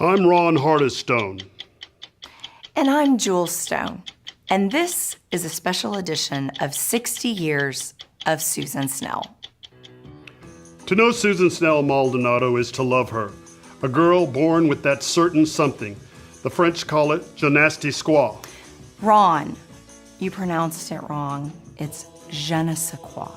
I'm Ron Hardestone. And I'm Jules Stone. And this is a special edition of 60 Years of Susan Snell. To know Susan Snell Maldonado is to love her. A girl born with that certain something. The French call it je ne sais quoi. Ron, you pronounced it wrong. It's je ne sais quoi.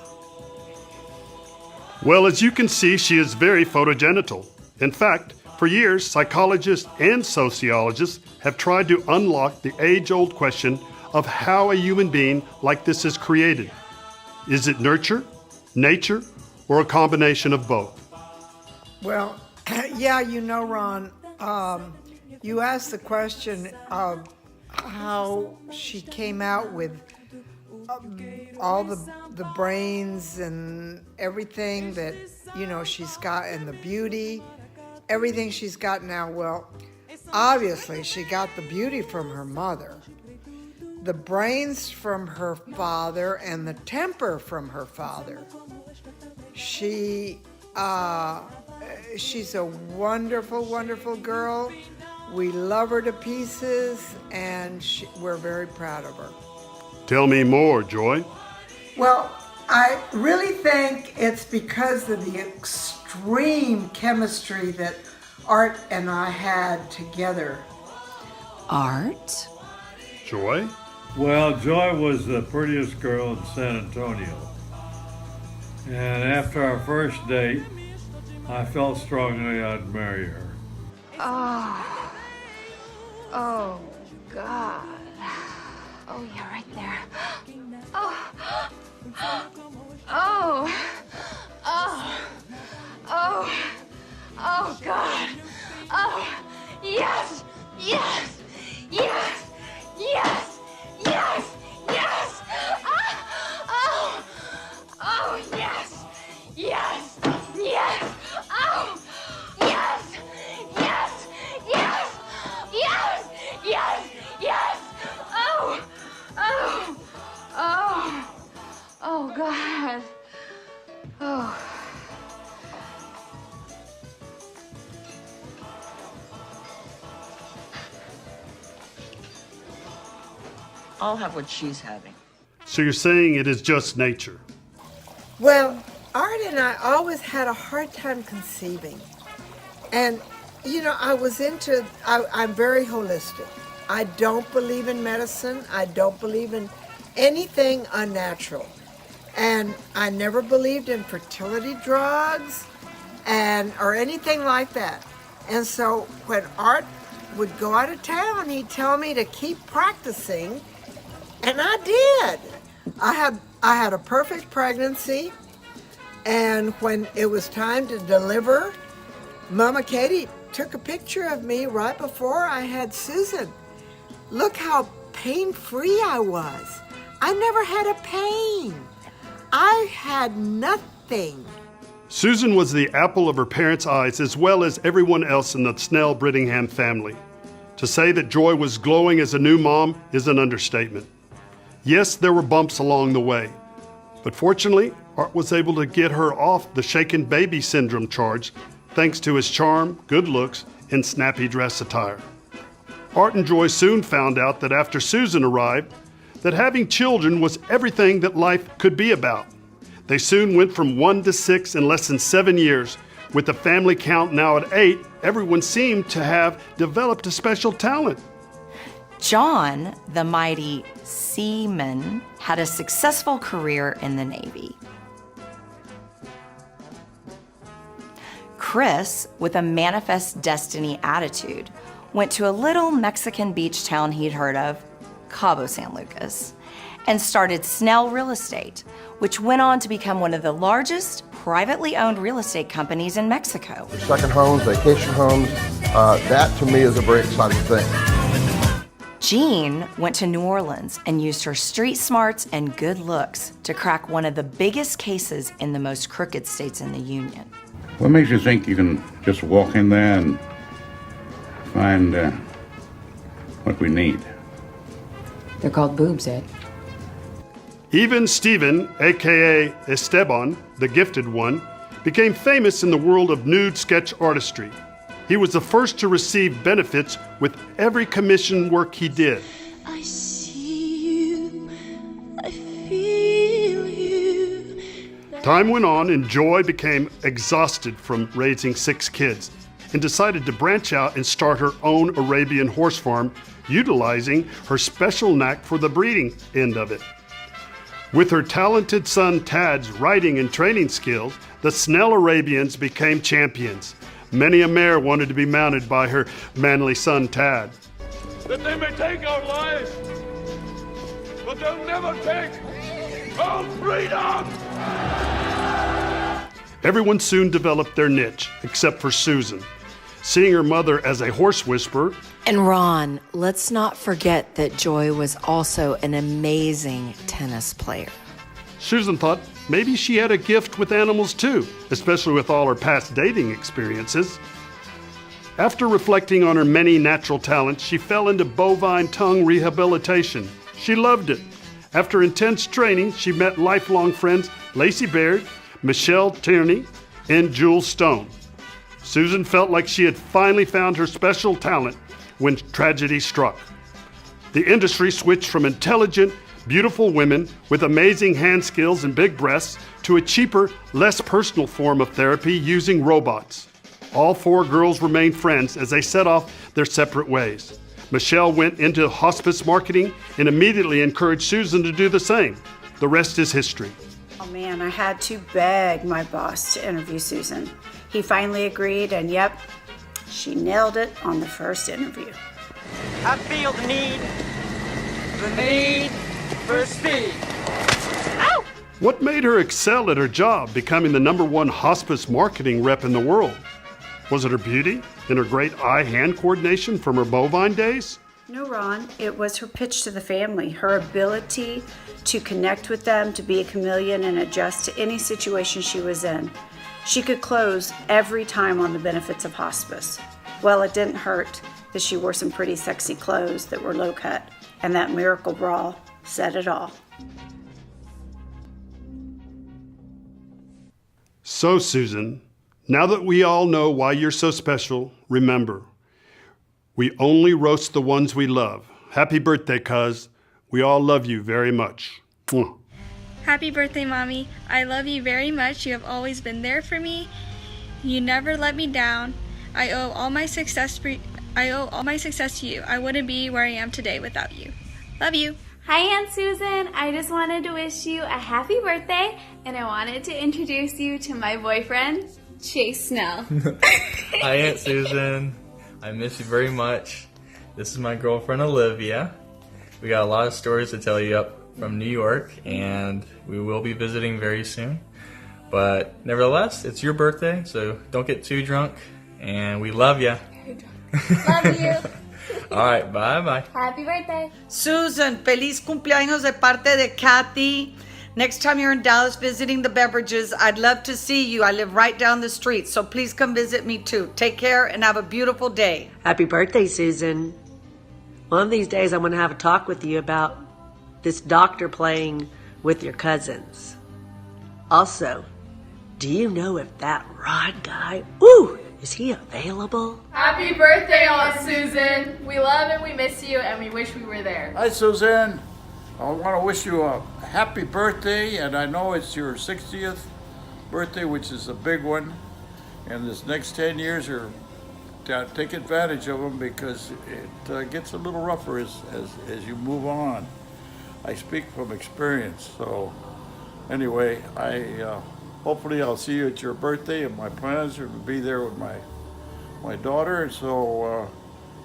Well, as you can see, she is very photogenital. In fact, for years, psychologists and sociologists have tried to unlock the age-old question of how a human being like this is created. Is it nurture, nature, or a combination of both? Well, yeah, Ron, you asked the question of how she came out with all the brains and everything that, she's got, and the beauty, everything she's got now. Well, obviously she got the beauty from her mother, the brains from her father, and the temper from her father. She's a wonderful, wonderful girl. We love her to pieces, and we're very proud of her. Tell me more, Joy. Well, I really think it's because of the extreme chemistry that Art and I had together. Art? Joy? Well, Joy was the prettiest girl in San Antonio. And after our first date, I felt strongly I'd marry her. Oh, God. Oh, yeah, right there. Oh. Oh. Oh. Oh. Oh, God. Oh, yes. Yes. Yes. Yes. Yes. Yes. Oh. Oh, yes. Yes. Yes. Oh. Yes. Yes. Yes. Yes. Yes. Yes. Oh. Oh. Oh. Oh, God. Oh. I'll have what she's having. So you're saying it is just nature? Well, Art and I always had a hard time conceiving. And, I'm very holistic. I don't believe in medicine. I don't believe in anything unnatural. And I never believed in fertility drugs or anything like that. And so when Art would go out of town, he'd tell me to keep practicing, and I did. I had a perfect pregnancy, and when it was time to deliver, Mama Katie took a picture of me right before I had Susan. Look how pain-free I was. I never had a pain. I had nothing. Susan was the apple of her parents' eyes as well as everyone else in the Snell-Brittingham family. To say that Joy was glowing as a new mom is an understatement. Yes, there were bumps along the way, but fortunately, Art was able to get her off the shaken baby syndrome charge thanks to his charm, good looks, and snappy dress attire. Art and Joy soon found out that after Susan arrived, that having children was everything that life could be about. They soon went from 1 to 6 in less than 7 years. With the family count now at 8, everyone seemed to have developed a special talent. John, the mighty seaman, had a successful career in the Navy. Chris, with a manifest destiny attitude, went to a little Mexican beach town he'd heard of, Cabo San Lucas, and started Snell Real Estate, which went on to become one of the largest privately owned real estate companies in Mexico. Second homes, vacation homes, that to me is a very exciting thing. Jean went to New Orleans and used her street smarts and good looks to crack one of the biggest cases in the most crooked states in the Union. What makes you think you can just walk in there and find what we need? They're called boobs, Ed. Even Stephen, aka Esteban, the gifted one, became famous in the world of nude sketch artistry. He was the first to receive benefits with every commission work he did. I see you, I feel you. Time went on and Joy became exhausted from raising 6 kids and decided to branch out and start her own Arabian horse farm, utilizing her special knack for the breeding end of it. With her talented son Tad's riding and training skills, the Snell Arabians became champions. Many a mare wanted to be mounted by her manly son Tad. That they may take our lives, but they'll never take our freedom! Everyone soon developed their niche, except for Susan. Seeing her mother as a horse whisperer, And Ron, let's not forget that Joy was also an amazing tennis player. Susan thought maybe she had a gift with animals too, especially with all her past dating experiences. After reflecting on her many natural talents, she fell into bovine tongue rehabilitation. She loved it. After intense training, she met lifelong friends Lacey Baird, Michelle Tierney, and Jules Stone. Susan felt like she had finally found her special talent when tragedy struck. The industry switched from intelligent, beautiful women with amazing hand skills and big breasts to a cheaper, less personal form of therapy using robots. All 4 girls remained friends as they set off their separate ways. Michelle went into hospice marketing and immediately encouraged Susan to do the same. The rest is history. Oh man, I had to beg my boss to interview Susan. He finally agreed, and yep, she nailed it on the first interview. I feel the need for speed. Ow! What made her excel at her job, becoming the #1 hospice marketing rep in the world? Was it her beauty and her great eye-hand coordination from her bovine days? No, Ron, it was her pitch to the family, her ability to connect with them, to be a chameleon and adjust to any situation she was in. She could close every time on the benefits of hospice. Well, it didn't hurt that she wore some pretty sexy clothes that were low cut, and that miracle bra said it all. So, Susan, now that we all know why you're so special, remember, we only roast the ones we love. Happy birthday, cuz. We all love you very much. Mwah. Happy birthday, Mommy. I love you very much. You have always been there for me. You never let me down. I owe all my success to you. I wouldn't be where I am today without you. Love you. Hi, Aunt Susan. I just wanted to wish you a happy birthday, and I wanted to introduce you to my boyfriend, Chase Snell. Hi, Aunt Susan. I miss you very much. This is my girlfriend, Olivia. We got a lot of stories to tell you up from New York, and we will be visiting very soon. But nevertheless, it's your birthday, so don't get too drunk, and we love you. Love you. All right, bye-bye. Happy birthday. Susan, feliz cumpleaños de parte de Kathy. Next time you're in Dallas visiting the Beverages, I'd love to see you. I live right down the street, so please come visit me too. Take care and have a beautiful day. Happy birthday, Susan. One of these days I'm going to have a talk with you about this doctor playing with your cousins. Also, do you know if that Rod guy, is he available? Happy birthday, Aunt Susan. We love and we miss you, and we wish we were there. Hi, Suzanne. I want to wish you a happy birthday, and I know it's your 60th birthday, which is a big one. And this next 10 years, take advantage of them because it gets a little rougher as you move on. I speak from experience. So anyway, hopefully I'll see you at your birthday, and my plans are to be there with my daughter. And so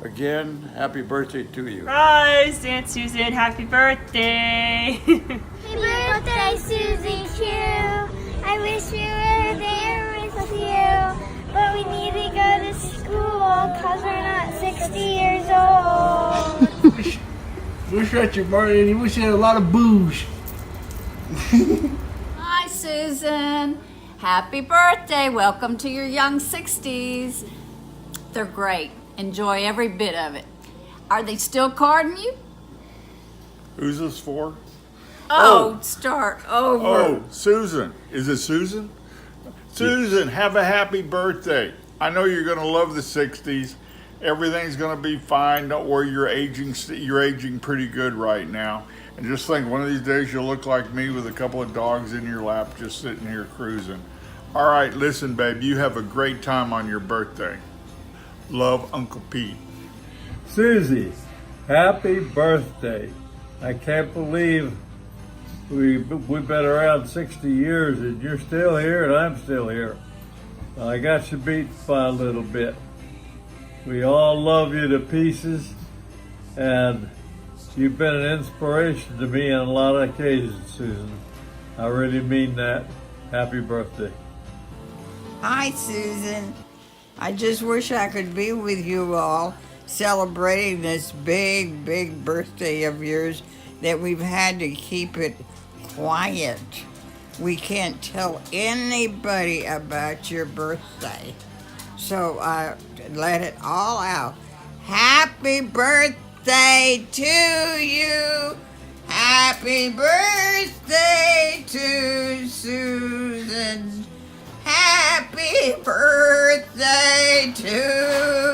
again, happy birthday to you. Rise, Aunt Susan, happy birthday. Happy birthday, Susie Q. I wish we were there with you, but we need to go to school because we're not 60 years old. Wish you at your birthday and you wish you had a lot of booze. Hi, Susan. Happy birthday. Welcome to your young 60s. They're great. Enjoy every bit of it. Are they still carding you? Who's this for? Start over. Oh, Susan. Is it Susan? Susan, have a happy birthday. I know you're going to love the 60s. Everything's going to be fine. Don't worry, you're aging pretty good right now. And just think, one of these days you'll look like me with a couple of dogs in your lap just sitting here cruising. All right, listen, babe, you have a great time on your birthday. Love, Uncle Pete. Susie, happy birthday. I can't believe we've been around 60 years and you're still here and I'm still here. I got you beat by a little bit. We all love you to pieces, and you've been an inspiration to me on a lot of occasions, Susan. I really mean that. Happy birthday. Hi, Susan. I just wish I could be with you all celebrating this big, big birthday of yours that we've had to keep it quiet. We can't tell anybody about your birthday. So let it all out. Happy birthday to you. Happy birthday to Susan. Happy birthday to